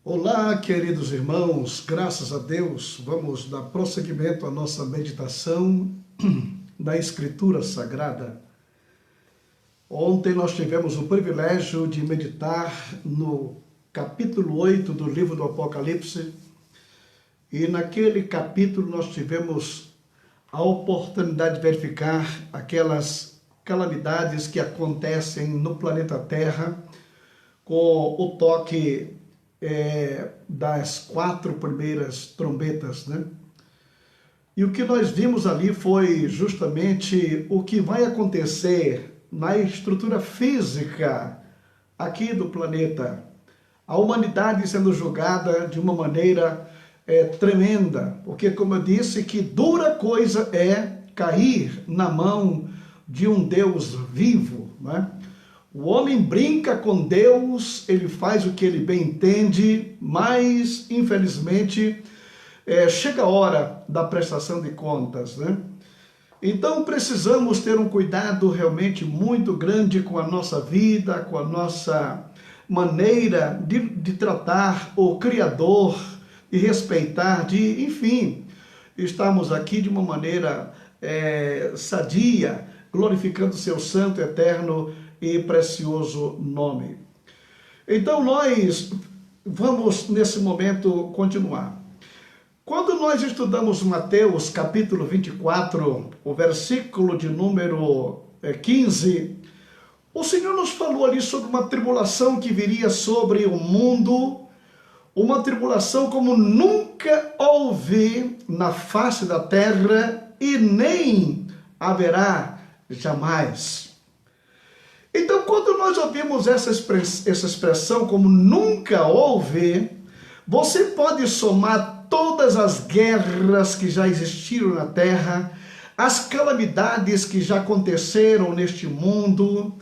Olá, queridos irmãos, graças a Deus, vamos dar prosseguimento à nossa meditação da Escritura Sagrada. Ontem nós tivemos o privilégio de meditar no capítulo 8 do livro do Apocalipse, e naquele capítulo nós tivemos a oportunidade de verificar aquelas calamidades que acontecem no planeta Terra com o toque das 4 primeiras trombetas, né? E o que nós vimos ali foi justamente o que vai acontecer na estrutura física aqui do planeta. A humanidade sendo julgada de uma maneira tremenda, porque, como eu disse, que dura coisa é cair na mão de um Deus vivo, né? O homem brinca com Deus, ele faz o que ele bem entende, mas, infelizmente, chega a hora da prestação de contas, né? Então, precisamos ter um cuidado realmente muito grande com a nossa vida, com a nossa maneira de tratar o Criador e respeitar, enfim, estamos aqui de uma maneira sadia, glorificando seu santo, eterno e precioso nome. Então nós vamos nesse momento continuar. Quando nós estudamos Mateus capítulo 24, o versículo de número 15, o Senhor nos falou ali sobre uma tribulação que viria sobre o mundo, uma tribulação como nunca houve na face da terra e nem haverá jamais. Então, quando nós ouvimos essa expressão como nunca houve, você pode somar todas as guerras que já existiram na Terra, as calamidades que já aconteceram neste mundo,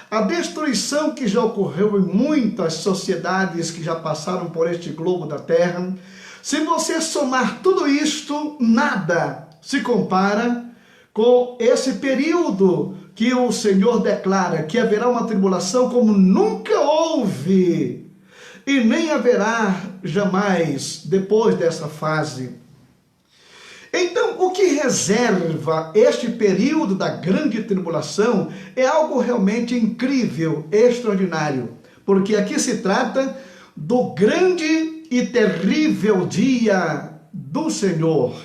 a destruição que já ocorreu em muitas sociedades que já passaram por este globo da Terra. Se você somar tudo isto, nada se compara com esse período que o Senhor declara que haverá uma tribulação como nunca houve e nem haverá jamais depois dessa fase. Então, o que reserva este período da grande tribulação é algo realmente incrível, extraordinário, porque aqui se trata do grande e terrível dia do Senhor,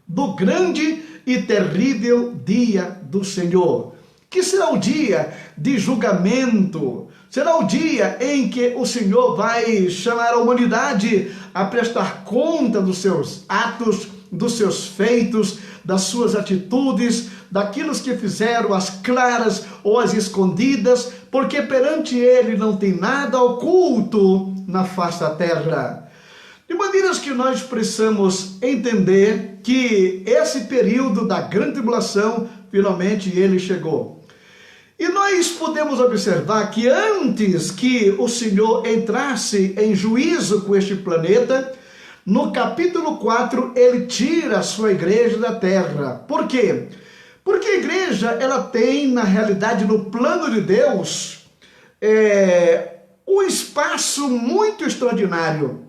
do grande e terrível dia do Senhor, que será o dia de julgamento, será o dia em que o Senhor vai chamar a humanidade a prestar conta dos seus atos, dos seus feitos, das suas atitudes, daquilo que fizeram, as claras ou as escondidas, porque perante Ele não tem nada oculto na face da terra. De maneiras que nós precisamos entender que esse período da grande tribulação, finalmente ele chegou. E nós podemos observar que antes que o Senhor entrasse em juízo com este planeta, no capítulo 4, ele tira a sua igreja da terra. Por quê? Porque a igreja, ela tem, na realidade, no plano de Deus, um espaço muito extraordinário.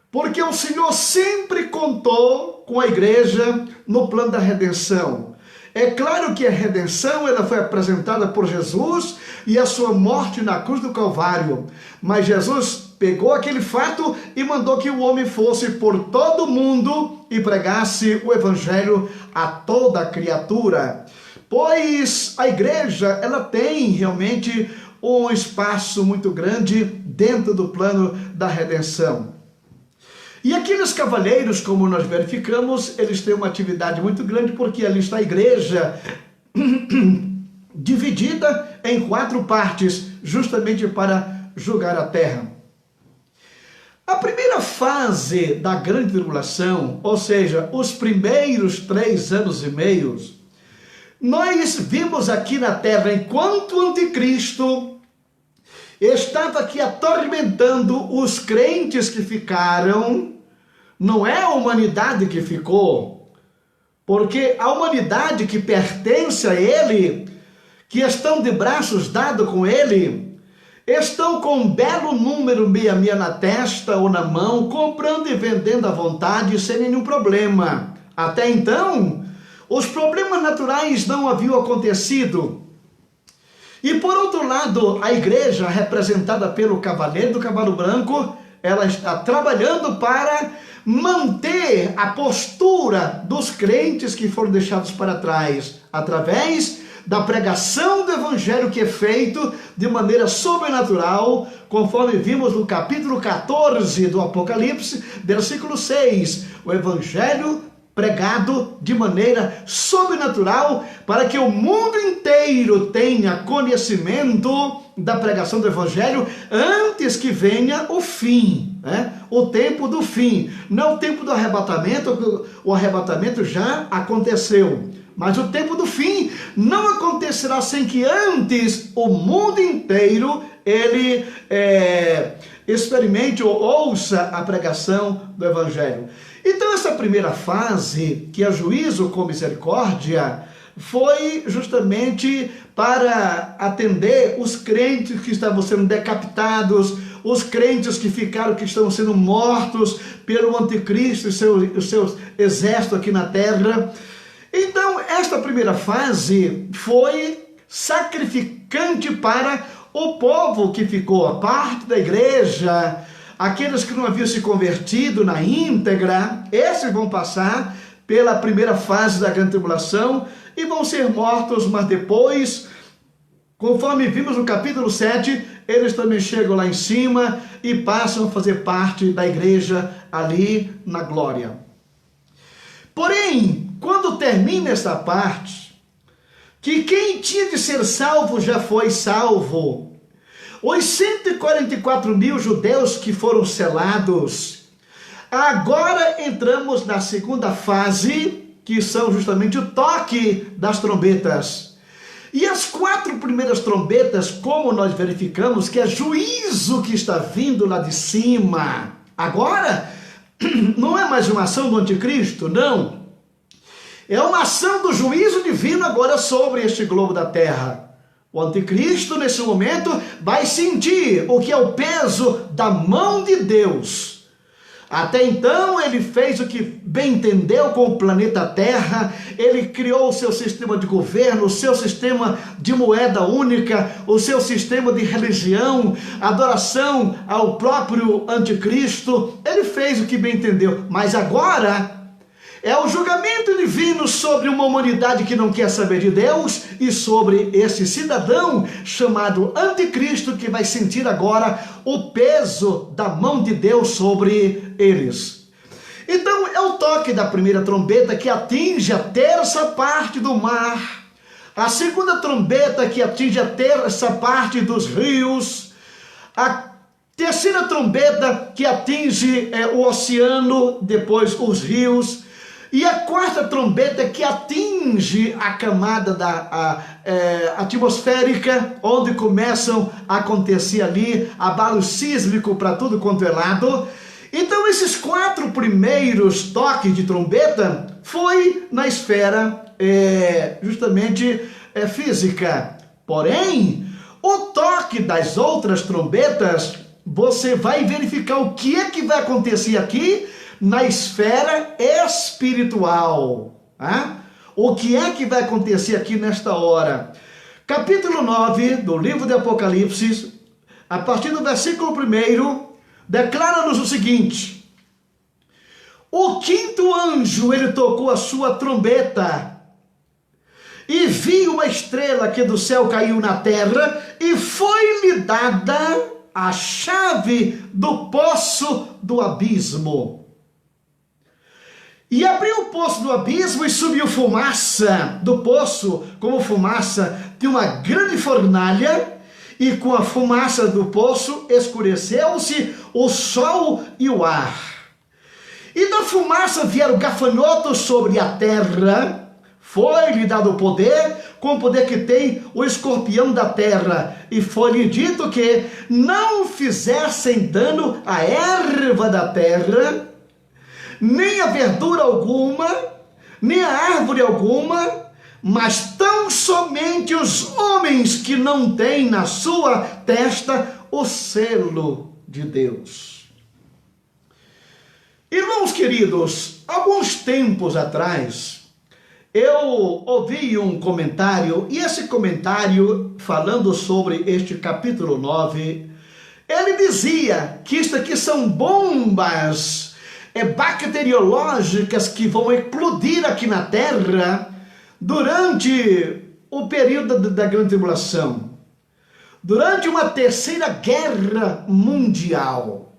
Porque o Senhor sempre contou com a igreja no plano da redenção. É claro que a redenção ela foi apresentada por Jesus e a sua morte na cruz do Calvário. Mas Jesus pegou aquele fato e mandou que o homem fosse por todo o mundo e pregasse o evangelho a toda criatura. Pois a igreja ela tem realmente um espaço muito grande dentro do plano da redenção. E aqueles cavaleiros, como nós verificamos, eles têm uma atividade muito grande, porque ali está a igreja dividida em 4 partes, justamente para julgar a terra. A primeira fase da grande tribulação, ou seja, os primeiros 3 anos e meio, nós vimos aqui na terra, enquanto o anticristo estava aqui atormentando os crentes que ficaram. Não é a humanidade que ficou, porque a humanidade que pertence a ele, que estão de braços dados com ele, estão com um belo número 66 na testa ou na mão, comprando e vendendo à vontade sem nenhum problema. Até então, os problemas naturais não haviam acontecido. E por outro lado, a igreja, representada pelo cavaleiro do cavalo branco, ela está trabalhando para manter a postura dos crentes que foram deixados para trás, através da pregação do evangelho que é feito de maneira sobrenatural, conforme vimos no capítulo 14 do Apocalipse, versículo 6, o evangelho pregado de maneira sobrenatural, para que o mundo inteiro tenha conhecimento da pregação do evangelho antes que venha o fim, né? O tempo do fim, não o tempo do arrebatamento. O arrebatamento já aconteceu, mas o tempo do fim não acontecerá sem que antes o mundo inteiro ele experimente ou ouça a pregação do evangelho. Então essa primeira fase, que é juízo com misericórdia, foi justamente para atender os crentes que estavam sendo decapitados, os crentes que estão sendo mortos pelo anticristo e os seus exércitos aqui na terra. Então, esta primeira fase foi sacrificante para o povo que ficou, a parte da igreja, aqueles que não haviam se convertido na íntegra. Esses vão passar pela primeira fase da grande tribulação e vão ser mortos, mas depois, conforme vimos no capítulo 7, eles também chegam lá em cima e passam a fazer parte da igreja ali na glória. Porém, quando termina essa parte, que quem tinha de ser salvo já foi salvo, os 144 mil judeus que foram selados, agora entramos na segunda fase, que são justamente o toque das trombetas. E as 4 primeiras trombetas, como nós verificamos, que é juízo que está vindo lá de cima. Agora, não é mais uma ação do anticristo, não. É uma ação do juízo divino agora sobre este globo da terra. O anticristo, nesse momento, vai sentir o que é o peso da mão de Deus. Até então, ele fez o que bem entendeu com o planeta Terra. Ele criou o seu sistema de governo, o seu sistema de moeda única, o seu sistema de religião, adoração ao próprio anticristo. Ele fez o que bem entendeu, mas agora é o julgamento divino sobre uma humanidade que não quer saber de Deus e sobre esse cidadão chamado anticristo, que vai sentir agora o peso da mão de Deus sobre eles. Então é o toque da primeira trombeta que atinge a terça parte do mar, a segunda trombeta que atinge a terça parte dos rios, a terceira trombeta que atinge o oceano, depois os rios, e a quarta trombeta que atinge a camada atmosférica, onde começam a acontecer ali abalo sísmico para tudo quanto é lado. Então esses 4 primeiros toques de trombeta foi na esfera justamente física. Porém, o toque das outras trombetas, você vai verificar o que é que vai acontecer aqui na esfera espiritual. O que é que vai acontecer aqui nesta hora? Capítulo 9 do livro de Apocalipse, a partir do versículo 1, declara-nos o seguinte: o 5º anjo, ele tocou a sua trombeta, e vi uma estrela que do céu caiu na terra, e foi-lhe dada a chave do poço do abismo. E abriu o poço do abismo e subiu fumaça do poço, como fumaça de uma grande fornalha, e com a fumaça do poço escureceu-se o sol e o ar. E da fumaça vieram gafanhotos sobre a terra, foi-lhe dado o poder, com o poder que tem o escorpião da terra, e foi-lhe dito que não fizessem dano à erva da terra, nem a verdura alguma, nem a árvore alguma, mas tão somente os homens que não têm na sua testa o selo de Deus. Irmãos queridos, alguns tempos atrás, eu ouvi um comentário, e esse comentário, falando sobre este capítulo 9, ele dizia que isto aqui são bombas bacteriológicas que vão eclodir aqui na Terra durante o período da Grande Tribulação, durante uma terceira guerra mundial.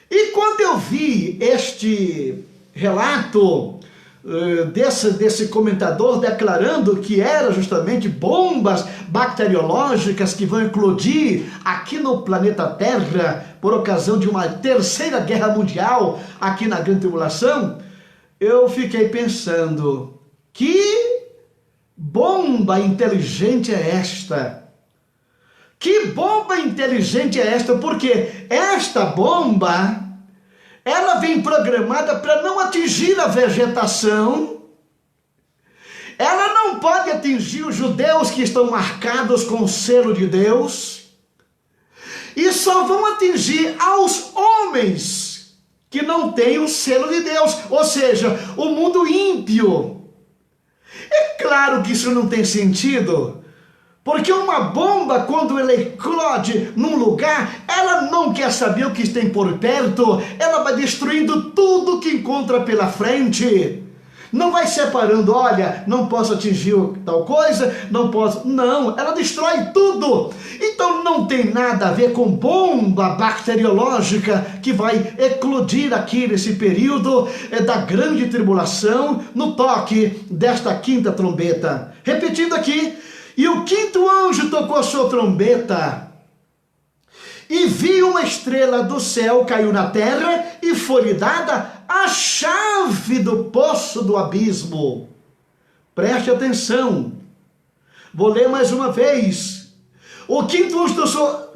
E quando eu vi este relato desse comentador declarando que era justamente bombas bacteriológicas que vão eclodir aqui no planeta Terra por ocasião de uma terceira guerra mundial aqui na Grande Tribulação, eu fiquei pensando, que bomba inteligente é esta? Que bomba inteligente é esta? Porque esta bomba, ela vem programada para não atingir a vegetação, ela não pode atingir os judeus que estão marcados com o selo de Deus, e só vão atingir aos homens que não têm o selo de Deus, ou seja, o mundo ímpio. É claro que isso não tem sentido, porque uma bomba, quando ela eclode num lugar, ela não quer saber o que tem por perto, ela vai destruindo tudo que encontra pela frente. Não vai separando, olha, não posso atingir tal coisa, não posso. Não, ela destrói tudo. Então não tem nada a ver com bomba bacteriológica que vai eclodir aqui nesse período da grande tribulação, no toque desta quinta trombeta. Repetindo aqui, e o quinto anjo tocou a sua trombeta, e vi uma estrela do céu caiu na terra, e foi-lhe dada a chave do poço do abismo. Preste atenção. Vou ler mais uma vez. O quinto anjo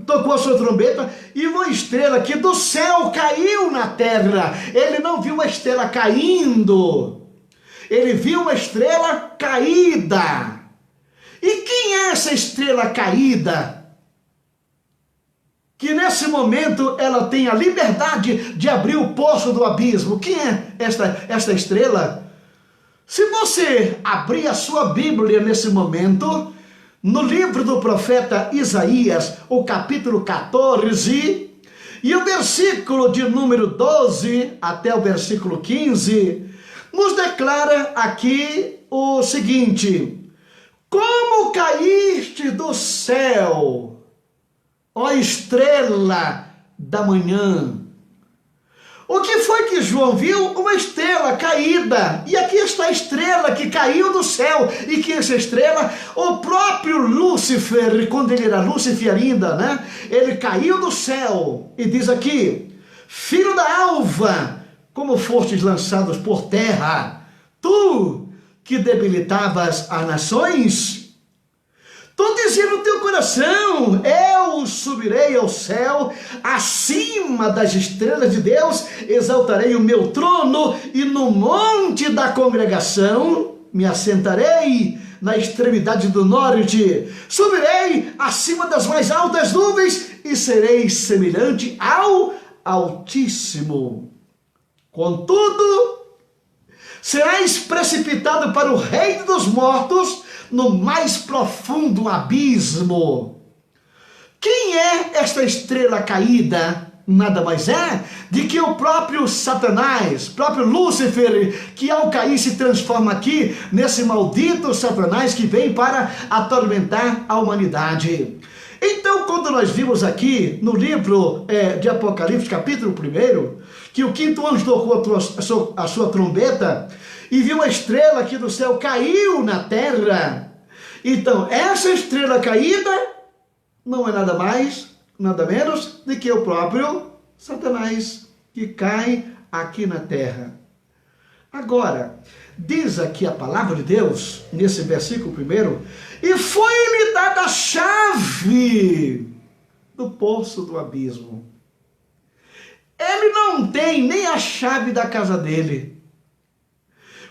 tocou a sua trombeta, e uma estrela que do céu caiu na terra. Ele não viu uma estrela caindo, ele viu uma estrela caída. E quem é essa estrela caída? Que nesse momento ela tem a liberdade de abrir o poço do abismo. Quem é esta estrela? Se você abrir a sua Bíblia nesse momento, no livro do profeta Isaías, o capítulo 14, e o versículo de número 12 até o versículo 15, nos declara aqui o seguinte: como caíste do céu, ó estrela da manhã. O que foi que João viu? Uma estrela caída. E aqui está a estrela que caiu do céu. E que essa estrela, o próprio Lúcifer, quando ele era Lúcifer ainda, né? Ele caiu do céu. E diz aqui: filho da alva, como fostes lançados por terra, tu que debilitavas as nações. Tu dizia no teu coração: eu subirei ao céu, acima das estrelas de Deus, exaltarei o meu trono, e no monte da congregação me assentarei na extremidade do norte. Subirei acima das mais altas nuvens, e serei semelhante ao Altíssimo. Contudo, serás precipitado para o reino dos mortos, no mais profundo abismo. Quem é esta estrela caída? Nada mais é de que o próprio Satanás, próprio Lúcifer, que ao cair se transforma aqui nesse maldito Satanás que vem para atormentar a humanidade. Então, quando nós vimos aqui no livro de Apocalipse, capítulo 1, que o quinto anjo tocou a sua trombeta e viu uma estrela aqui do céu caiu na terra. Então, essa estrela caída não é nada mais, nada menos do que o próprio Satanás, que cai aqui na terra. Agora, diz aqui a palavra de Deus, nesse versículo 1, e foi-lhe dada a chave do poço do abismo. Ele não tem nem a chave da casa dele.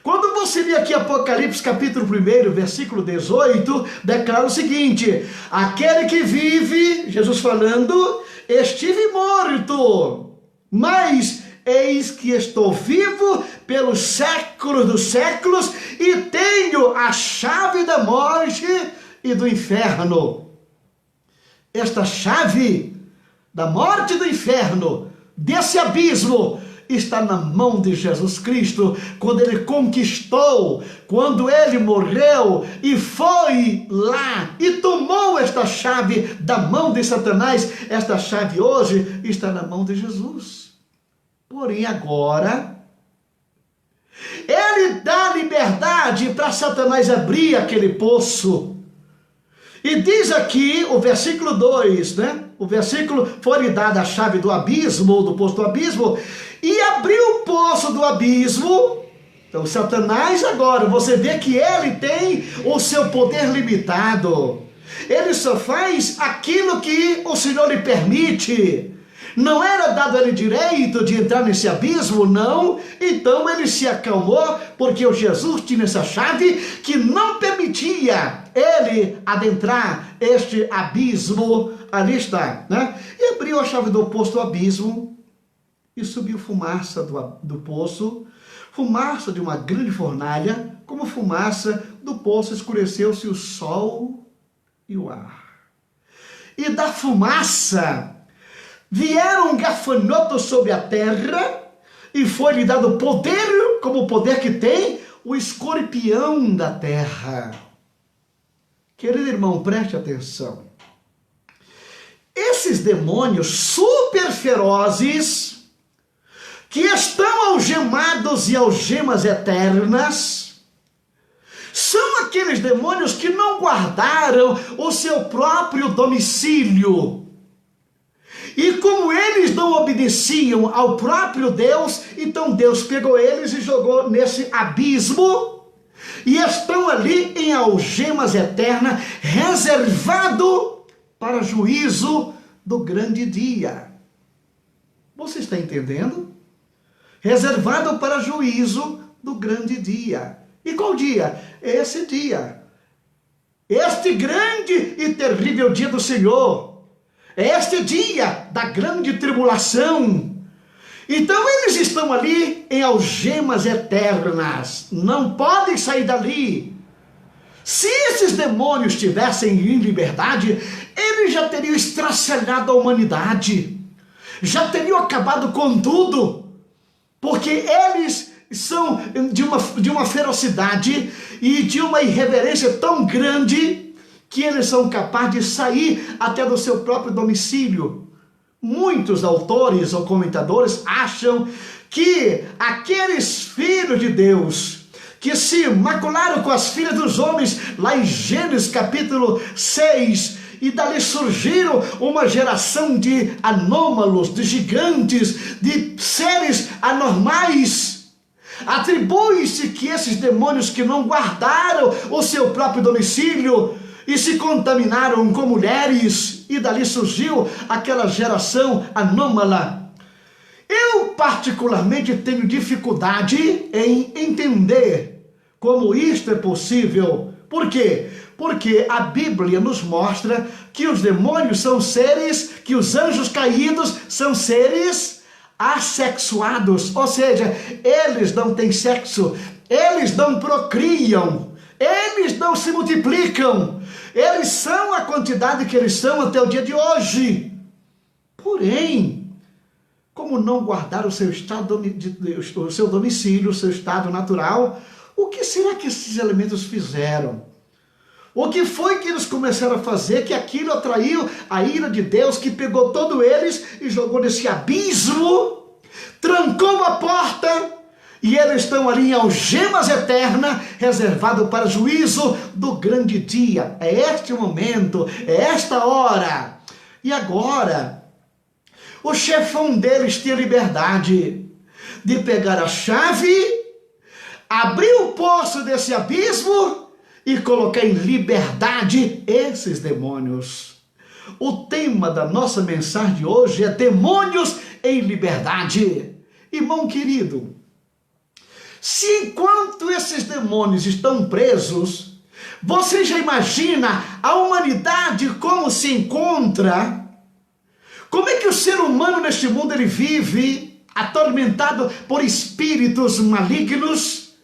Quando você lê aqui Apocalipse capítulo 1, versículo 18, declara o seguinte: aquele que vive, Jesus falando, estive morto, mas eis que estou vivo pelos séculos dos séculos e tenho a chave da morte e do inferno. Esta chave da morte e do inferno, desse abismo, está na mão de Jesus Cristo, quando ele conquistou, quando ele morreu e foi lá e tomou esta chave da mão de Satanás. Esta chave hoje está na mão de Jesus. Porém agora, ele dá liberdade para Satanás abrir aquele poço. E diz aqui o versículo 2, né? O versículo: foi-lhe dada a chave do abismo, do poço do abismo, e abriu o poço do abismo. Então Satanás agora, você vê que ele tem o seu poder limitado. Ele só faz aquilo que o Senhor lhe permite. Não era dado a ele direito de entrar nesse abismo, não. Então ele se acalmou, porque o Jesus tinha essa chave que não permitia ele adentrar este abismo. Ali está, né? E abriu a chave do poço do abismo e subiu fumaça do poço, fumaça de uma grande fornalha, como fumaça do poço escureceu-se o sol e o ar. E da fumaça vieram gafanhotos sobre a terra, e foi-lhe dado poder, como o poder que tem o escorpião da terra. Querido irmão, preste atenção. Esses demônios super ferozes, que estão algemados e algemas eternas, são aqueles demônios que não guardaram o seu próprio domicílio. E como eles não obedeciam ao próprio Deus, então Deus pegou eles e jogou nesse abismo, e estão ali em algemas eternas, reservado para juízo do grande dia. Você está entendendo? Reservado para juízo do grande dia. E qual dia? Esse dia. Este grande e terrível dia do Senhor. Este dia da grande tribulação. Então eles estão ali em algemas eternas, não podem sair dali. Se esses demônios estivessem em liberdade, eles já teriam estraçalhado a humanidade, já teriam acabado com tudo, porque eles são de uma ferocidade e de uma irreverência tão grande que eles são capazes de sair até do seu próprio domicílio. Muitos autores ou comentadores acham que aqueles filhos de Deus que se macularam com as filhas dos homens, lá em Gênesis capítulo 6, e dali surgiram uma geração de anômalos, de gigantes, de seres anormais. Atribui-se que esses demônios que não guardaram o seu próprio domicílio e se contaminaram com mulheres, e dali surgiu aquela geração anômala. Eu particularmente tenho dificuldade em entender como isto é possível. Por quê? Porque a Bíblia nos mostra que os demônios são seres, que os anjos caídos são seres assexuados, ou seja, eles não têm sexo, eles não procriam, eles não se multiplicam, eles são a quantidade que eles são até o dia de hoje. Porém, como não guardar o seu estado, o seu domicílio, o seu estado natural, o que será que esses elementos fizeram? O que foi que eles começaram a fazer, que aquilo atraiu a ira de Deus, que pegou todos eles e jogou nesse abismo, trancou a porta, e eles estão ali em algemas eternas, reservado para juízo do grande dia. É este o momento, é esta hora. E agora, o chefão deles tinha liberdade de pegar a chave, abrir o poço desse abismo e colocar em liberdade esses demônios. O tema da nossa mensagem de hoje é demônios em liberdade. Irmão querido, Se enquanto esses demônios estão presos, você já imagina a humanidade como se encontra? Como é que o ser humano neste mundo ele vive atormentado por espíritos malignos?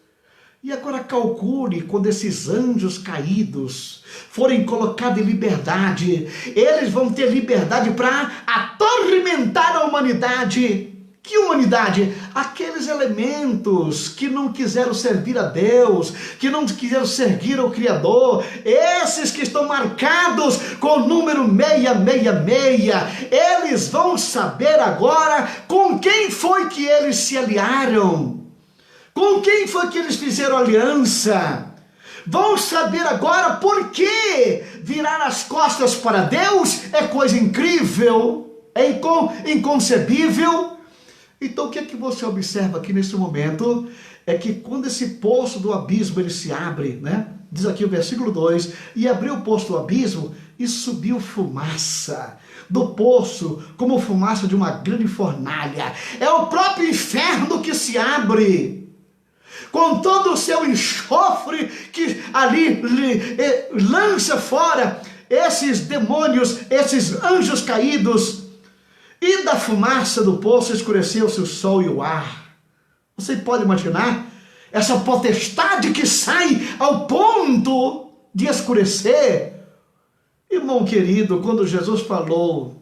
E agora calcule, quando esses anjos caídos forem colocados em liberdade, eles vão ter liberdade para atormentar a humanidade. Que humanidade? Aqueles elementos que não quiseram servir a Deus, que não quiseram servir ao Criador, esses que estão marcados com o número 666, eles vão saber agora com quem foi que eles se aliaram. Com quem foi que eles fizeram aliança? Vão saber agora por que virar as costas para Deus é coisa incrível, é inconcebível. Então o que é que você observa aqui nesse momento? É que quando esse poço do abismo ele se abre, né? Diz aqui o versículo 2, e abriu o poço do abismo e subiu fumaça do poço, como fumaça de uma grande fornalha. É o próprio inferno que se abre, com todo o seu enxofre que ali lança fora esses demônios, esses anjos caídos. E da fumaça do poço escureceu-se o sol e o ar. Você pode imaginar essa potestade que sai ao ponto de escurecer? Irmão querido, quando Jesus falou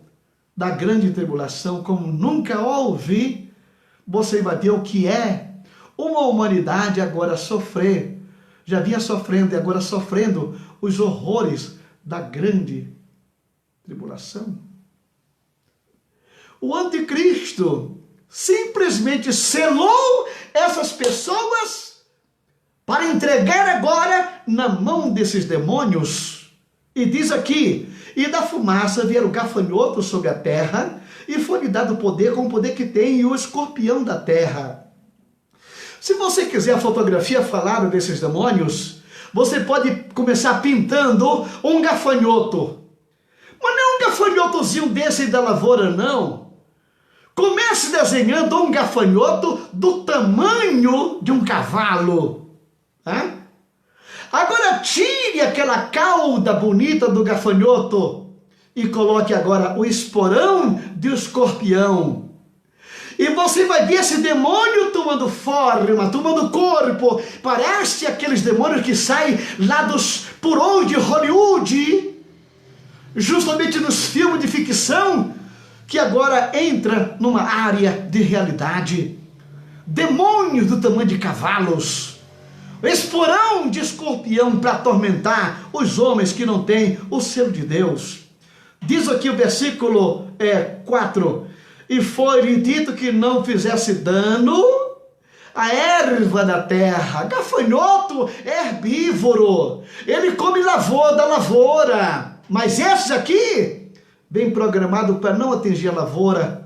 da grande tribulação, como nunca houve, você vai ver o que é uma humanidade agora sofrer, já vinha sofrendo e agora sofrendo os horrores da grande tribulação. O anticristo simplesmente selou essas pessoas para entregar agora na mão desses demônios. E diz aqui, e da fumaça vieram gafanhotos sobre a terra, e foi-lhe dado poder com o poder que tem o escorpião da terra. Se você quiser a fotografia falada desses demônios, você pode começar pintando um gafanhoto. Mas não é um gafanhotozinho desse da lavoura, não. Comece desenhando um gafanhoto do tamanho de um cavalo. Tá? Agora tire aquela cauda bonita do gafanhoto e coloque agora o esporão de escorpião. E você vai ver esse demônio tomando forma, tomando corpo. Parece aqueles demônios que saem lá dos porões de Hollywood, justamente nos filmes de ficção, que agora entra numa área de realidade. Demônios do tamanho de cavalos. Esporão de escorpião para atormentar os homens que não têm o selo de Deus. Diz aqui o versículo 4... E foi-lhe dito que não fizesse dano à erva da terra. Gafanhoto é herbívoro. Ele come lavoura da lavoura. Mas esses aqui, bem programado para não atingir a lavoura.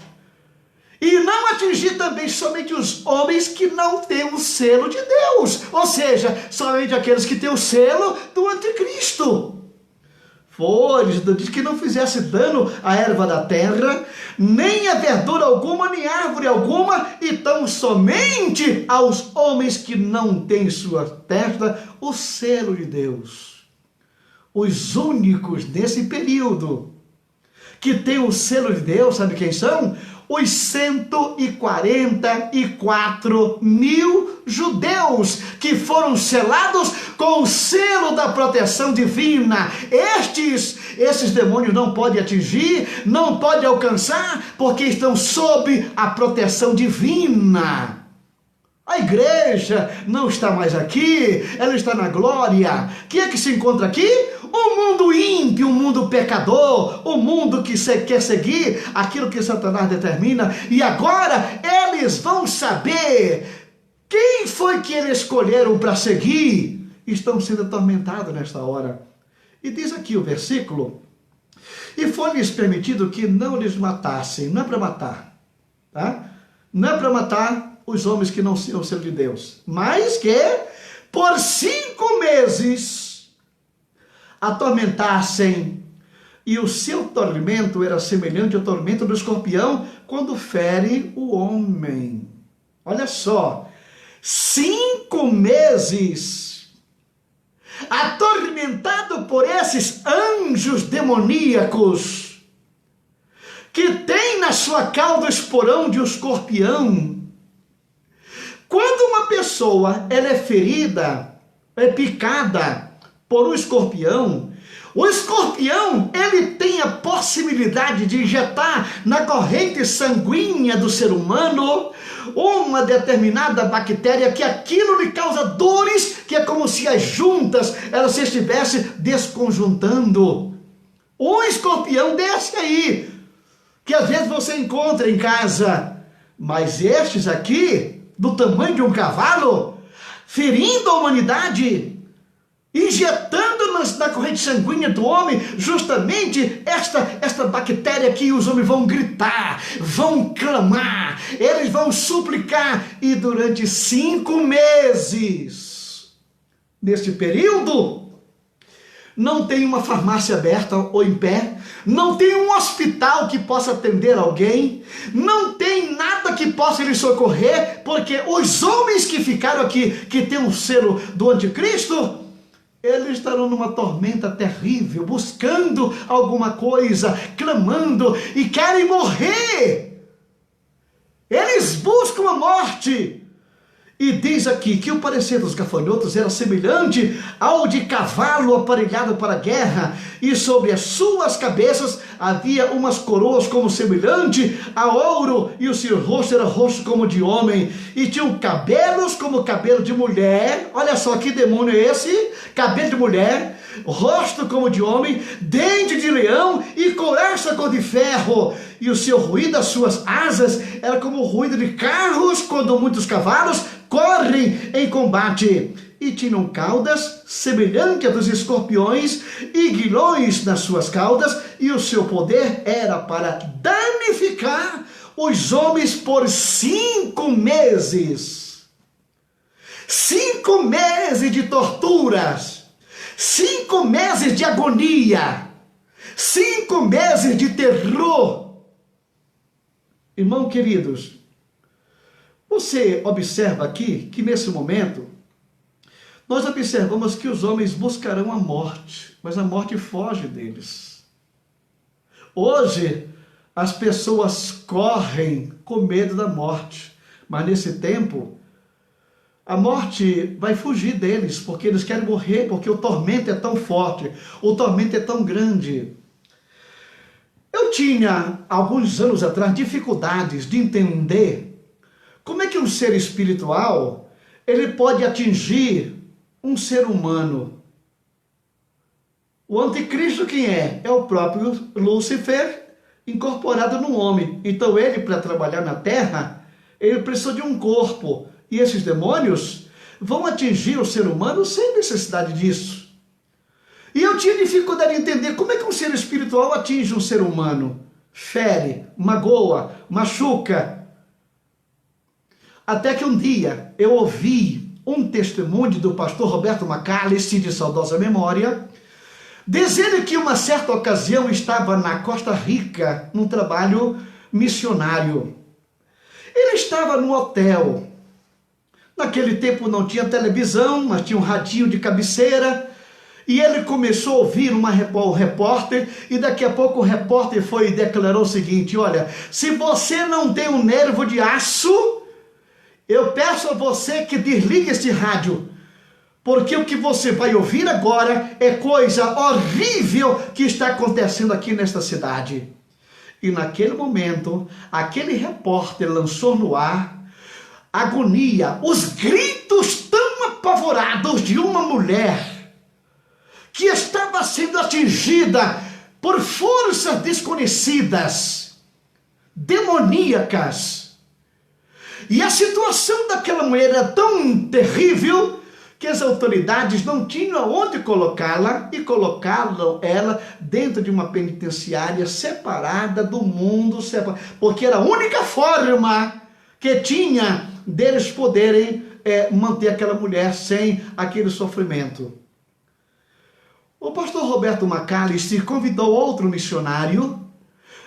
E não atingir também somente os homens que não têm o selo de Deus. Ou seja, somente aqueles que têm o selo do anticristo. Diz que não fizesse dano à erva da terra, nem a verdura alguma, nem árvore alguma, e tão somente aos homens que não têm em sua testa o selo de Deus. Os únicos nesse período que têm o selo de Deus, sabe quem são? Os 144 mil judeus que foram selados com o selo da proteção divina. Esses demônios não podem atingir, não podem alcançar, porque estão sob a proteção divina. A igreja não está mais aqui, ela está na glória. Quem é que se encontra aqui? O mundo ímpio, o mundo pecador, o mundo que quer seguir aquilo que Satanás determina. E agora eles vão saber quem foi que eles escolheram para seguir. Estão sendo atormentados nesta hora. E diz aqui o versículo: e foi-lhes permitido que não lhes matassem. Não é para matar, tá? Não é para matar os homens que não são o selo de Deus, mas que por 5 meses atormentassem, e o seu tormento era semelhante ao tormento do escorpião quando fere o homem. Olha só, 5 meses, atormentado por esses anjos demoníacos, que tem na sua cauda o esporão de um escorpião. Quando uma pessoa ela é ferida, é picada por um escorpião, o escorpião ele tem a possibilidade de injetar na corrente sanguínea do ser humano uma determinada bactéria que aquilo lhe causa dores, que é como se as juntas elas se estivessem desconjuntando. Um escorpião desse aí, que às vezes você encontra em casa, mas estes aqui, do tamanho de um cavalo, ferindo a humanidade, injetando na corrente sanguínea do homem, justamente esta bactéria que os homens vão gritar, vão clamar, eles vão suplicar, e durante 5 meses, neste período, não tem uma farmácia aberta ou em pé, não tem um hospital que possa atender alguém, não tem nada que possa lhe socorrer, porque os homens que ficaram aqui, que tem o selo do anticristo, eles estarão numa tormenta terrível, buscando alguma coisa, clamando e querem morrer. Eles buscam a morte. E diz aqui que o parecer dos gafanhotos era semelhante ao de cavalo aparelhado para a guerra, e sobre as suas cabeças havia umas coroas como semelhante a ouro, e o seu rosto era rosto como de homem, e tinham cabelos como cabelo de mulher. Olha só que demônio é esse, cabelo de mulher, rosto como de homem, dente de leão e couraça cor de ferro, e o seu ruído, as suas asas, era como o ruído de carros quando muitos cavalos correm em combate, e tinham caudas semelhante a dos escorpiões e guilhões nas suas caudas, e o seu poder era para danificar os homens por 5 meses. 5 meses de torturas, 5 meses de agonia, 5 meses de terror. Irmão queridos, você observa aqui que nesse momento, nós observamos que os homens buscarão a morte, mas a morte foge deles. Hoje, as pessoas correm com medo da morte, mas nesse tempo, a morte vai fugir deles, porque eles querem morrer, porque o tormento é tão forte, o tormento é tão grande. Eu tinha, alguns anos atrás, dificuldades de entender como é que um ser espiritual, ele pode atingir um ser humano. O anticristo quem é? É o próprio Lúcifer incorporado no homem. Então ele, para trabalhar na terra, ele precisou de um corpo. E esses demônios vão atingir o ser humano sem necessidade disso. E eu tinha dificuldade de entender como é que um ser espiritual atinge um ser humano. Fere, magoa, machuca. Até que um dia eu ouvi um testemunho do pastor Roberto Macalister, de saudosa memória, dizendo que uma certa ocasião estava na Costa Rica, num trabalho missionário. Ele estava no hotel. Naquele tempo não tinha televisão, mas tinha um radinho de cabeceira. E ele começou a ouvir o repórter, e daqui a pouco o repórter foi e declarou o seguinte: olha, se você não tem um nervo de aço, eu peço a você que desligue este rádio, porque o que você vai ouvir agora é coisa horrível que está acontecendo aqui nesta cidade. E naquele momento, aquele repórter lançou no ar agonia, os gritos tão apavorados de uma mulher que estava sendo atingida por forças desconhecidas, demoníacas. E a situação daquela mulher era tão terrível que as autoridades não tinham aonde colocá-la, e colocaram ela dentro de uma penitenciária separada do mundo, porque era a única forma que tinha deles poderem manter aquela mulher sem aquele sofrimento. O pastor Roberto Macalister convidou outro missionário,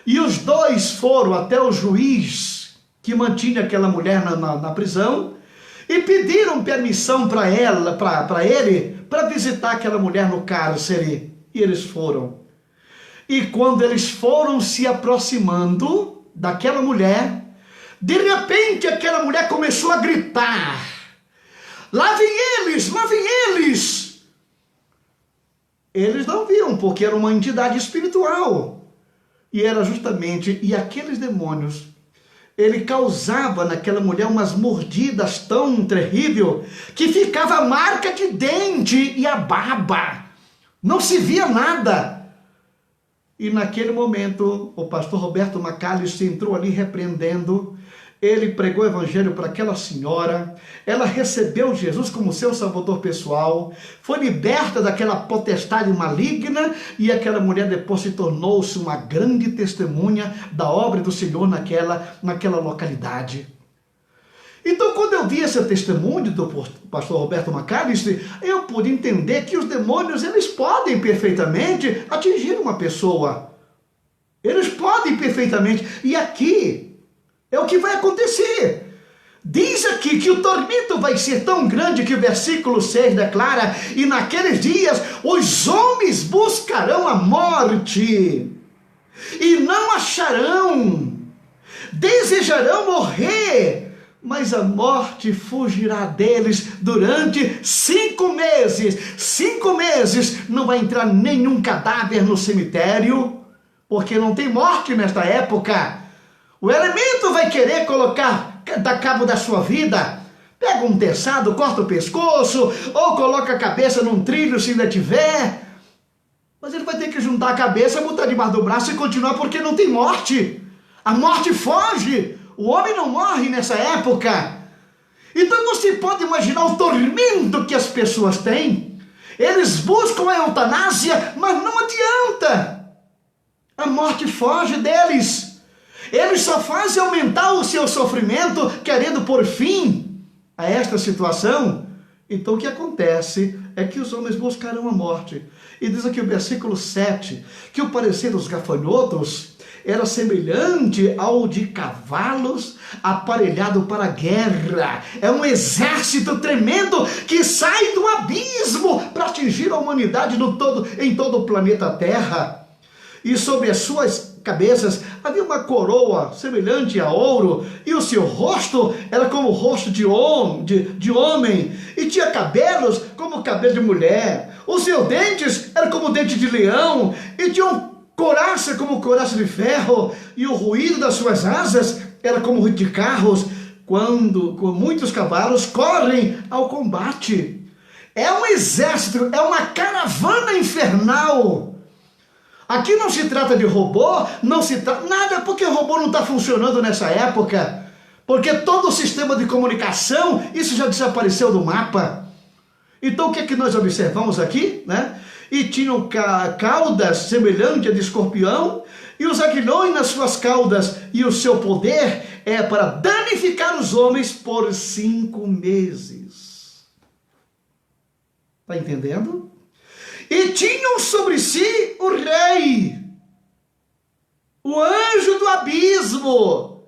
e os dois foram até o juiz que mantinha aquela mulher na prisão, e pediram permissão para ele, para visitar aquela mulher no cárcere. E eles foram. E quando eles foram se aproximando daquela mulher, de repente aquela mulher começou a gritar: lá vem eles, lá vem eles! Eles não viam, porque era uma entidade espiritual. E era justamente, e aqueles demônios, ele causava naquela mulher umas mordidas tão terríveis, que ficava a marca de dente e a baba. Não se via nada. E naquele momento, o pastor Roberto Macalister entrou ali repreendendo. Ele pregou o evangelho para aquela senhora, ela recebeu Jesus como seu salvador pessoal, foi liberta daquela potestade maligna, e aquela mulher depois se tornou-se uma grande testemunha da obra do Senhor naquela localidade. Então, quando eu vi esse testemunho do pastor Roberto Macalister, eu pude entender que os demônios, eles podem perfeitamente atingir uma pessoa. Eles podem perfeitamente, e aqui é o que vai acontecer. Diz aqui que o tormento vai ser tão grande que o versículo 6 declara: e naqueles dias os homens buscarão a morte e não acharão, desejarão morrer, mas a morte fugirá deles durante 5 meses. 5 meses não vai entrar nenhum cadáver no cemitério, porque não tem morte nesta época. O elemento vai querer dar cabo da sua vida. Pega um terçado, corta o pescoço, ou coloca a cabeça num trilho se ainda tiver. Mas ele vai ter que juntar a cabeça, botar debaixo do braço e continuar, porque não tem morte. A morte foge. O homem não morre nessa época. Então você pode imaginar o tormento que as pessoas têm. Eles buscam a eutanásia, mas não adianta. A morte foge deles. Eles só fazem aumentar o seu sofrimento, querendo pôr fim a esta situação. Então o que acontece é que os homens buscarão a morte. E diz aqui o versículo 7, que o parecer dos gafanhotos era semelhante ao de cavalos aparelhado para a guerra. É um exército tremendo que sai do abismo para atingir a humanidade em todo o planeta Terra. E sobre as suas cabeças havia uma coroa semelhante a ouro, e o seu rosto era como o rosto de homem, e tinha cabelos como o cabelo de mulher. Os seus dentes eram como dente de leão, e tinham couraça como couraça de ferro, e o ruído das suas asas era como o ruído de carros, quando com muitos cavalos correm ao combate. É um exército, é uma caravana infernal. Aqui não se trata de robô, não se trata nada, porque o robô não está funcionando nessa época, porque todo o sistema de comunicação, isso já desapareceu do mapa. Então o que é que nós observamos aqui, né? E tinham caudas semelhantes a de escorpião, e os aguilhões nas suas caudas, e o seu poder é para danificar os homens por 5 meses. Está entendendo? E tinham sobre si o rei, o anjo do abismo,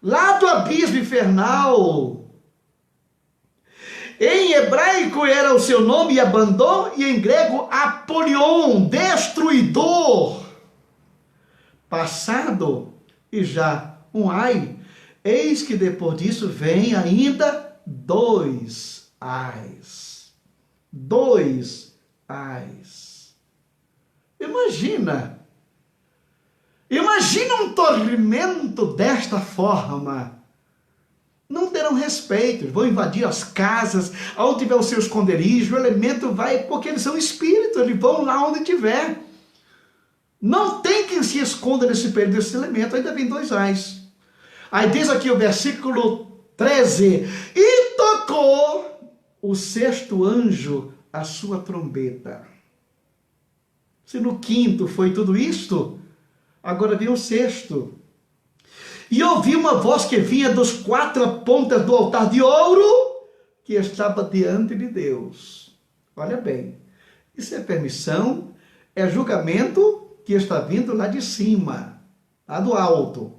lá do abismo infernal. Em hebraico era o seu nome Abandon, e em grego Apolion, destruidor. Passado e já um ai, eis que depois disso vem ainda 2 ais. 2 ais. Imagina um tormento desta forma. Não terão respeito, vão invadir as casas, onde tiver o seu esconderijo, o elemento vai, porque eles são espíritos, eles vão lá onde tiver. Não tem quem se esconda nesse período desse elemento, ainda vem 2 ais. Aí diz aqui o versículo 13, e tocou o 6º anjo a sua trombeta. Se no 5º foi tudo isto, agora vem o 6º. E ouvi uma voz que vinha dos 4 pontas do altar de ouro, que estava diante de Deus. Olha bem, isso é permissão, é julgamento que está vindo lá de cima, lá do alto.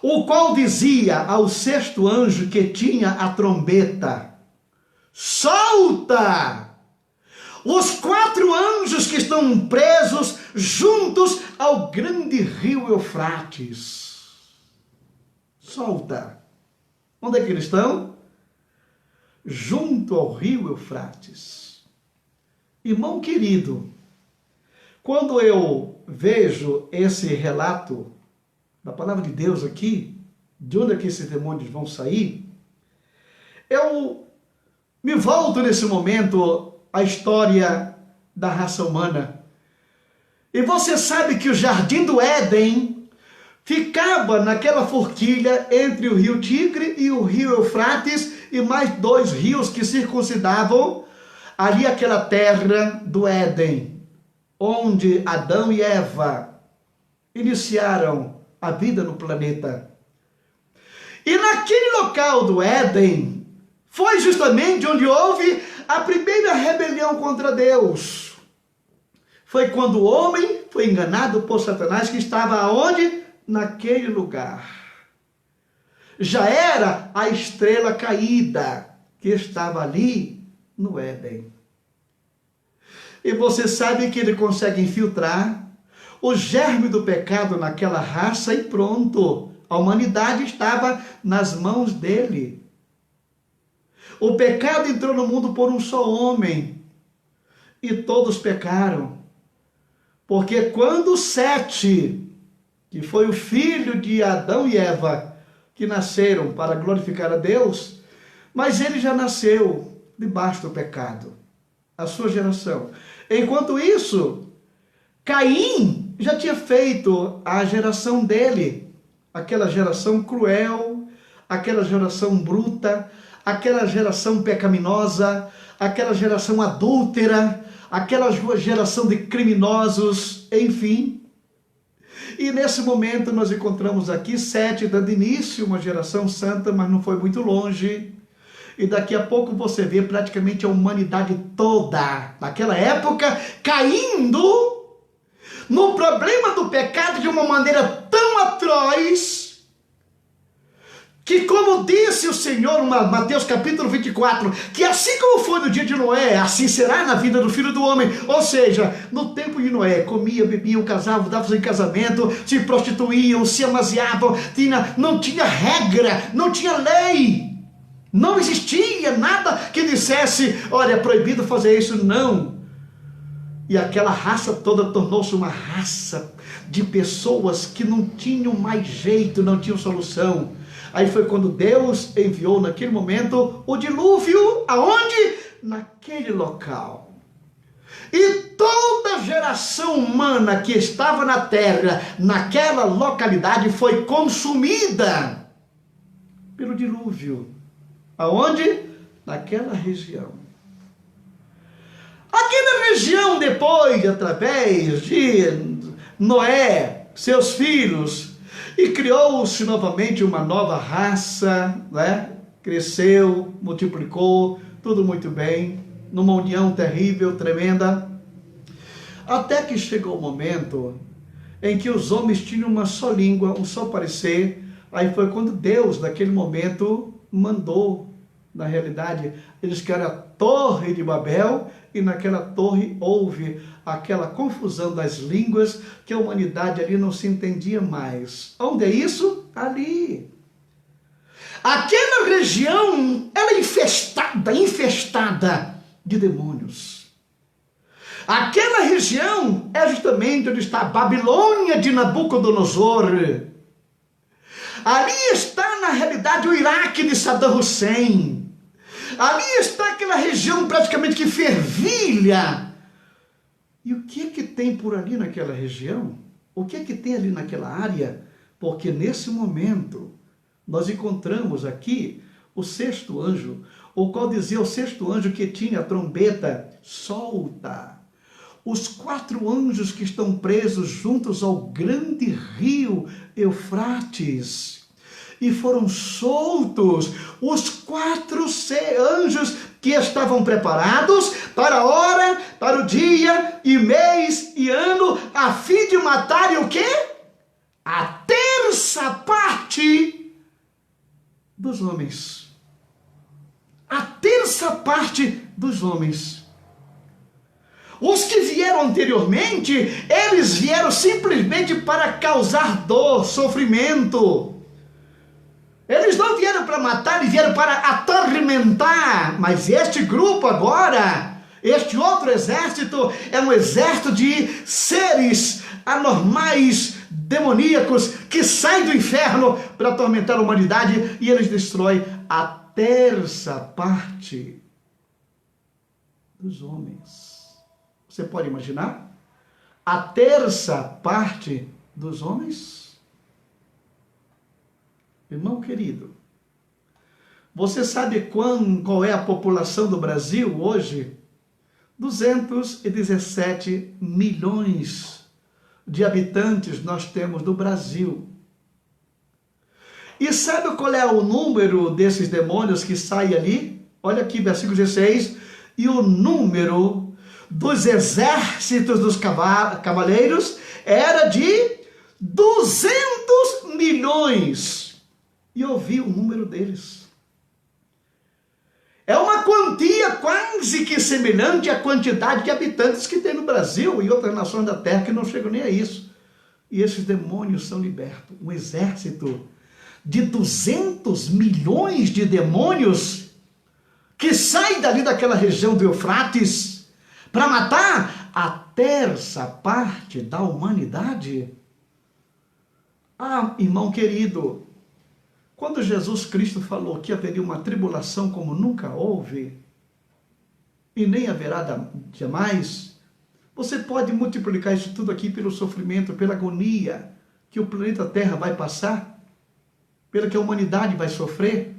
o qual dizia ao sexto anjo que tinha a trombeta: solta os 4 anjos que estão presos juntos ao grande rio Eufrates. Solta. Onde é que eles estão? Junto ao rio Eufrates. Irmão querido, quando eu vejo esse relato da palavra de Deus aqui, de onde é que esses demônios vão sair, eu me volto nesse momento à história da raça humana. E você sabe que o Jardim do Éden ficava naquela forquilha entre o rio Tigre e o rio Eufrates e mais 2 rios que circuncidavam ali aquela terra do Éden, onde Adão e Eva iniciaram a vida no planeta. E naquele local do Éden foi justamente onde houve a primeira rebelião contra Deus. Foi quando o homem foi enganado por Satanás, que estava aonde? Naquele lugar. Já era a estrela caída que estava ali no Éden. E você sabe que ele consegue infiltrar o germe do pecado naquela raça e pronto. A humanidade estava nas mãos dele. O pecado entrou no mundo por um só homem e todos pecaram. Porque quando Sete, que foi o filho de Adão e Eva, que nasceram para glorificar a Deus, mas ele já nasceu debaixo do pecado, a sua geração. Enquanto isso, Caim já tinha feito a geração dele, aquela geração cruel, aquela geração bruta, aquela geração pecaminosa, aquela geração adúltera, aquela geração de criminosos, enfim. E nesse momento nós encontramos aqui Sete dando início a uma geração santa, mas não foi muito longe. E daqui a pouco você vê praticamente a humanidade toda, naquela época, caindo no problema do pecado de uma maneira tão atroz, que como disse o Senhor em Mateus capítulo 24, que assim como foi no dia de Noé, assim será na vida do Filho do Homem. Ou seja, no tempo de Noé, comiam, bebiam, casavam, davam em casamento, se prostituíam, se amaziavam, não tinha regra, não tinha lei. Não existia nada que dissesse, olha, é proibido fazer isso, não. E aquela raça toda tornou-se uma raça de pessoas que não tinham mais jeito, não tinham solução. Aí foi quando Deus enviou naquele momento o dilúvio, aonde? Naquele local. E toda geração humana que estava na terra, naquela localidade, foi consumida pelo dilúvio. Aonde? Naquela região. Aquela região depois, através de Noé, seus filhos, e criou-se novamente uma nova raça, né? Cresceu, multiplicou, tudo muito bem, numa união terrível, tremenda, até que chegou o momento em que os homens tinham uma só língua, um só parecer. Aí foi quando Deus, naquele momento, mandou, na realidade, eles criaram a Torre de Babel, e naquela torre houve aquela confusão das línguas, que a humanidade ali não se entendia mais. Onde é isso? Ali. Aquela região, ela é infestada de demônios. Aquela região é justamente onde está a Babilônia de Nabucodonosor. Ali está, na realidade, o Iraque de Saddam Hussein. Ali está aquela região praticamente que fervilha. E o que é que tem por ali naquela região? O que é que tem ali naquela área? Porque nesse momento nós encontramos aqui o sexto anjo, o qual dizia o sexto anjo que tinha a trombeta: solta os 4 anjos que estão presos juntos ao grande rio Eufrates. E foram soltos os 4 anjos que estavam preparados para a hora, para o dia e mês e ano, a fim de matarem o quê? A terça parte dos homens. A terça parte dos homens. Os que vieram anteriormente, eles vieram simplesmente para causar dor, sofrimento. Eles não vieram para matar, eles vieram para atormentar. Mas este grupo agora, este outro exército, é um exército de seres anormais, demoníacos, que saem do inferno para atormentar a humanidade, e eles destroem a terça parte dos homens. Você pode imaginar? A terça parte dos homens? Irmão querido, você sabe qual é a população do Brasil hoje? 217 milhões de habitantes nós temos no Brasil. E sabe qual é o número desses demônios que saem ali? Olha aqui, versículo 16. E o número dos exércitos dos cavaleiros era de 200 milhões. E eu vi o número deles. É uma quantia quase que semelhante à quantidade de habitantes que tem no Brasil e outras nações da terra que não chegam nem a isso. E esses demônios são libertos. Um exército de 200 milhões de demônios que sai dali daquela região do Eufrates para matar a terça parte da humanidade. Ah, irmão querido, quando Jesus Cristo falou que haveria uma tribulação como nunca houve, e nem haverá jamais, você pode multiplicar isso tudo aqui pelo sofrimento, pela agonia que o planeta Terra vai passar, pela que a humanidade vai sofrer,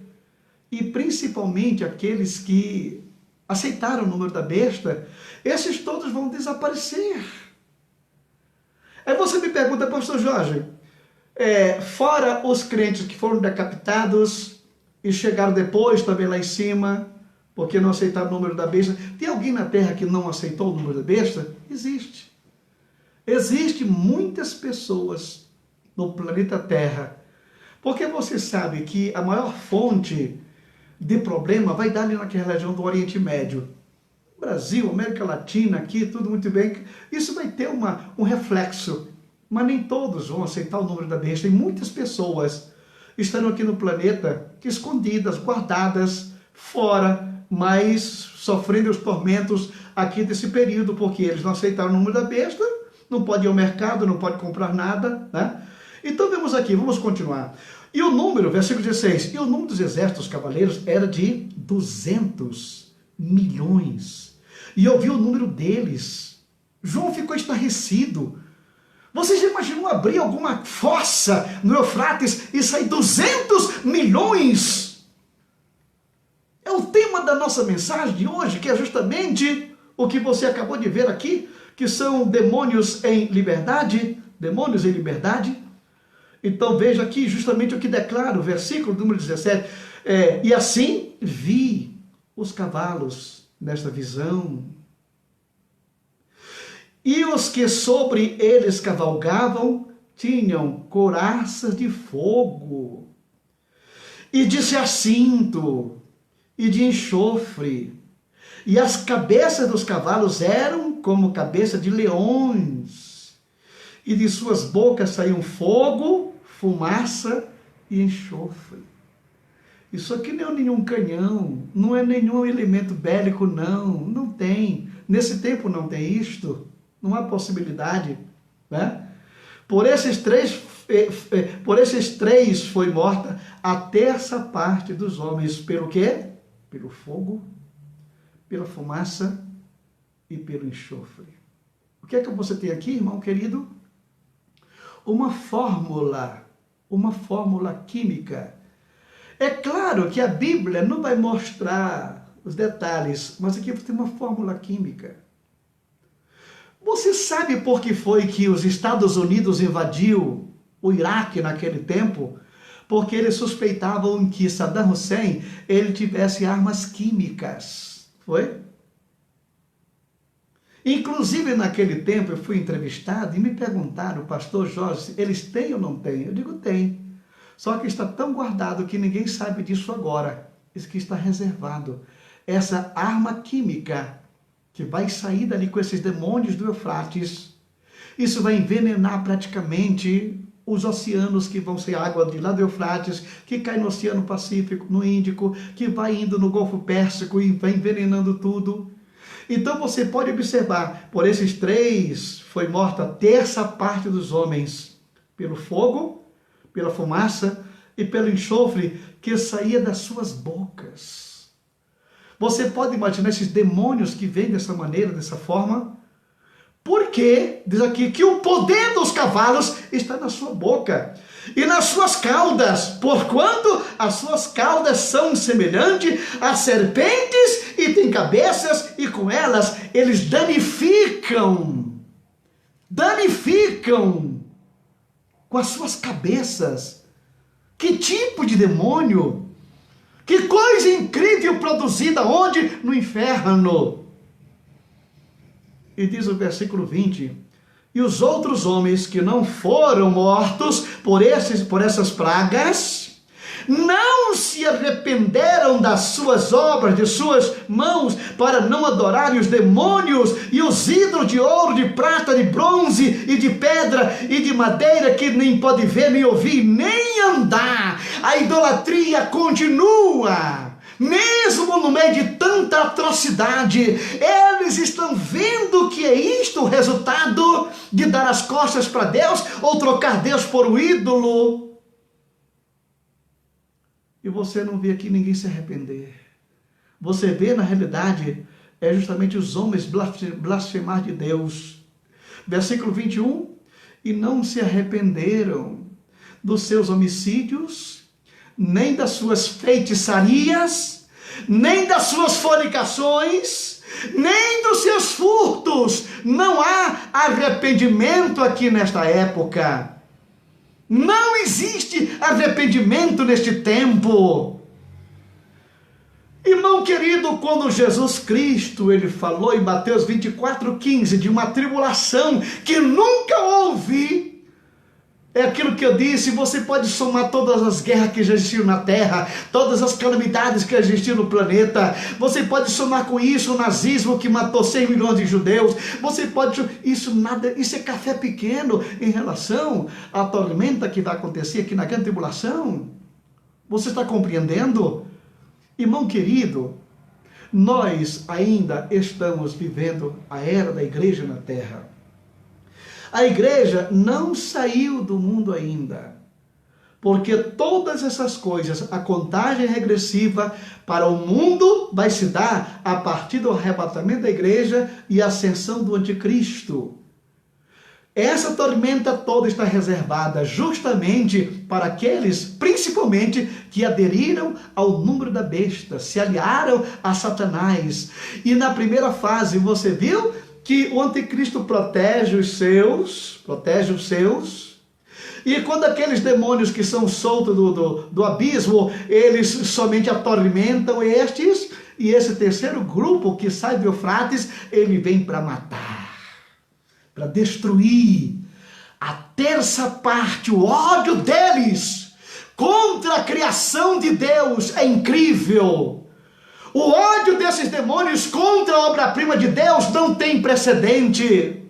e principalmente aqueles que aceitaram o número da besta, esses todos vão desaparecer. Aí você me pergunta, pastor Jorge, fora os crentes que foram decapitados e chegaram depois também lá em cima, porque não aceitaram o número da besta, tem alguém na terra que não aceitou o número da besta? Existe. Existem muitas pessoas no planeta Terra, porque você sabe que a maior fonte de problema vai dar ali naquela região do Oriente Médio. Brasil, América Latina, aqui, tudo muito bem. Isso vai ter um reflexo, mas nem todos vão aceitar o número da besta. E muitas pessoas estarão aqui no planeta escondidas, guardadas, fora, mas sofrendo os tormentos aqui desse período, porque eles não aceitaram o número da besta, não pode ir ao mercado, não pode comprar nada, né? Então vemos aqui, vamos continuar. E o número, versículo 16, e o número dos exércitos cavaleiros era de 200 milhões. E eu vi o número deles. João ficou estarrecido. Você já imaginou abrir alguma fossa no Eufrates e sair 200 milhões? É o tema da nossa mensagem de hoje, que é justamente o que você acabou de ver aqui, que são demônios em liberdade, demônios em liberdade. Então veja aqui justamente o que declara o versículo número 17. E assim vi os cavalos nesta visão, e os que sobre eles cavalgavam tinham couraças de fogo, e de jacinto, e de enxofre, e as cabeças dos cavalos eram como cabeça de leões, e de suas bocas saíam fogo, fumaça e enxofre. Isso aqui não é nenhum canhão, não é nenhum elemento bélico, não tem. Nesse tempo não tem isto, não há possibilidade, né? Por esses três foi morta a terça parte dos homens. Pelo quê? Pelo fogo, pela fumaça e pelo enxofre. O que é que você tem aqui, irmão querido? Uma fórmula química. É claro que a Bíblia não vai mostrar os detalhes, mas aqui tem uma fórmula química. Você sabe por que foi que os Estados Unidos invadiu o Iraque naquele tempo? Porque eles suspeitavam que Saddam Hussein ele tivesse armas químicas. Foi? Inclusive, naquele tempo, eu fui entrevistado e me perguntaram, pastor Jorge, eles têm ou não têm? Eu digo, tem. Só que está tão guardado que ninguém sabe disso agora. Isso que está reservado. Essa arma química que vai sair dali com esses demônios do Eufrates, isso vai envenenar praticamente os oceanos que vão ser água de lá do Eufrates, que cai no Oceano Pacífico, no Índico, que vai indo no Golfo Pérsico e vai envenenando tudo. Então você pode observar, por esses 3 foi morta a terça parte dos homens, pelo fogo, pela fumaça e pelo enxofre que saía das suas bocas. Você pode imaginar esses demônios que vêm dessa maneira, dessa forma? Porque, diz aqui, que o poder dos cavalos está na sua boca e nas suas caudas, porquanto as suas caudas são semelhantes a serpentes e têm cabeças, e com elas eles danificam com as suas cabeças. Que tipo de demônio? Que coisa incrível produzida onde? No inferno. E diz o versículo 20, e os outros homens que não foram mortos por essas pragas, não se arrependeram das suas obras, de suas mãos, para não adorarem os demônios e os ídolos de ouro, de prata, de bronze e de pedra e de madeira, que nem pode ver, nem ouvir, nem andar. A idolatria continua. Mesmo no meio de tanta atrocidade, eles estão vendo que é isto o resultado de dar as costas para Deus ou trocar Deus por um ídolo. E você não vê aqui ninguém se arrepender. Você vê, na realidade, é justamente os homens blasfemar de Deus. Versículo 21, e não se arrependeram dos seus homicídios, nem das suas feitiçarias, nem das suas fornicações, nem dos seus furtos. Não há arrependimento aqui nesta época. Não existe arrependimento neste tempo. Irmão querido, quando Jesus Cristo, ele falou em Mateus 24:15, de uma tribulação que nunca houve, é aquilo que eu disse, você pode somar todas as guerras que já existiram na Terra, todas as calamidades que existiram no planeta, você pode somar com isso o nazismo que matou 100 milhões de judeus, você pode, isso é café pequeno em relação à tormenta que vai acontecer aqui na grande tribulação. Você está compreendendo? Irmão querido, nós ainda estamos vivendo a era da igreja na Terra. A igreja não saiu do mundo ainda, porque todas essas coisas, a contagem regressiva para o mundo vai se dar a partir do arrebatamento da igreja e a ascensão do anticristo. Essa tormenta toda está reservada justamente para aqueles, principalmente, que aderiram ao número da besta, se aliaram a Satanás. E na primeira fase, você viu que o anticristo protege os seus, e quando aqueles demônios que são soltos do abismo, eles somente atormentam estes, e esse terceiro grupo que sai do Eufrates, ele vem para matar, para destruir. A terça parte, o ódio deles contra a criação de Deus é incrível. O ódio desses demônios contra a obra-prima de Deus não tem precedente.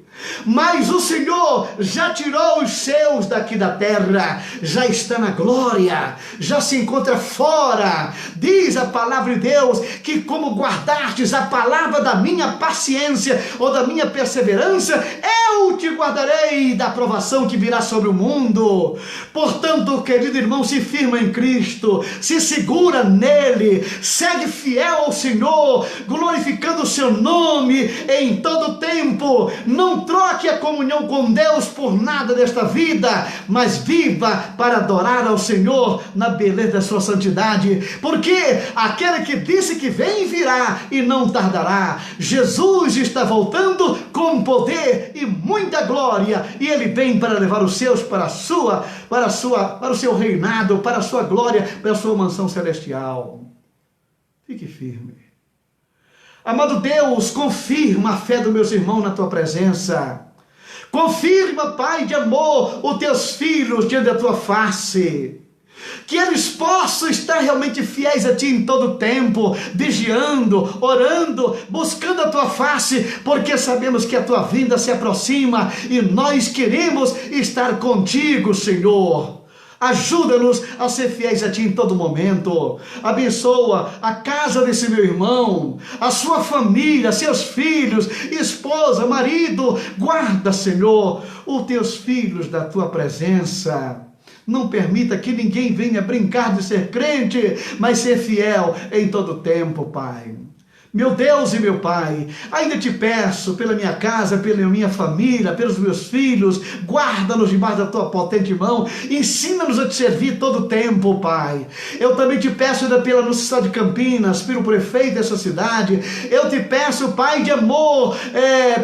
Mas o Senhor já tirou os seus daqui da terra, já está na glória, já se encontra fora. Diz a palavra de Deus que como guardastes a palavra da minha paciência ou da minha perseverança, eu te guardarei da provação que virá sobre o mundo. Portanto, querido irmão, se firma em Cristo, se segura nele, segue fiel ao Senhor, glorificando o seu nome em todo tempo. Não troque a comunhão com Deus por nada desta vida, mas viva para adorar ao Senhor na beleza da sua santidade, porque aquele que disse que vem virá e não tardará. Jesus está voltando com poder e muita glória, e ele vem para levar os seus para o seu reinado, para a sua glória, para a sua mansão celestial. Fique firme. Amado Deus, confirma a fé dos meus irmãos na tua presença. Confirma, Pai de amor, os teus filhos diante da tua face. Que eles possam estar realmente fiéis a Ti em todo o tempo, vigiando, orando, buscando a Tua face, porque sabemos que a Tua vinda se aproxima e nós queremos estar contigo, Senhor. Ajuda-nos a ser fiéis a Ti em todo momento. Abençoa a casa desse meu irmão, a sua família, seus filhos, esposa, marido. Guarda, Senhor, os Teus filhos da Tua presença. Não permita que ninguém venha brincar de ser crente, mas ser fiel em todo tempo, Pai. Meu Deus e meu Pai, ainda te peço pela minha casa, pela minha família, pelos meus filhos, guarda-nos debaixo da tua potente mão, ensina-nos a te servir todo o tempo, Pai. Eu também te peço ainda pela nossa cidade de Campinas, pelo prefeito dessa cidade, eu te peço, Pai de amor,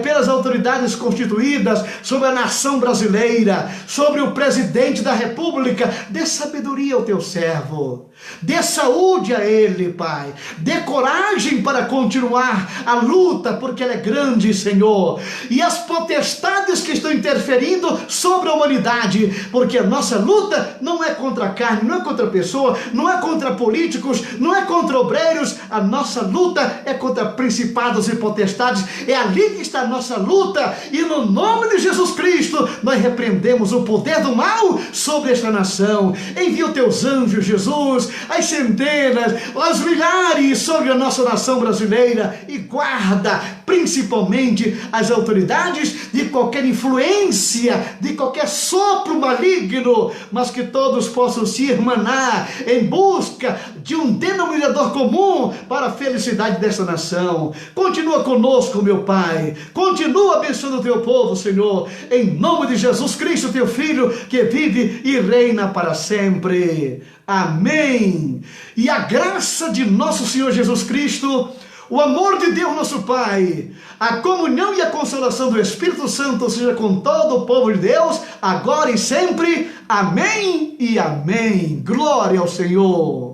pelas autoridades constituídas, sobre a nação brasileira, sobre o presidente da República, dê sabedoria ao teu servo, dê saúde a ele, Pai, dê coragem para continuar a luta, porque ela é grande, Senhor, e as potestades que estão interferindo sobre a humanidade, porque a nossa luta não é contra a carne, não é contra a pessoa, não é contra políticos, não é contra obreiros, a nossa luta é contra principados e potestades, é ali que está a nossa luta, e no nome de Jesus Cristo, nós repreendemos o poder do mal sobre esta nação. Envia os teus anjos, Jesus, as centenas, os milhares sobre a nossa nação brasileira, e guarda principalmente as autoridades de qualquer influência, de qualquer sopro maligno, mas que todos possam se irmanar em busca de um denominador comum para a felicidade dessa nação. Continua conosco, meu Pai, continua abençoando o teu povo, Senhor, em nome de Jesus Cristo, teu Filho, que vive e reina para sempre. Amém. E a graça de nosso Senhor Jesus Cristo, o amor de Deus nosso Pai, a comunhão e a consolação do Espírito Santo seja com todo o povo de Deus, agora e sempre. Amém e amém. Glória ao Senhor.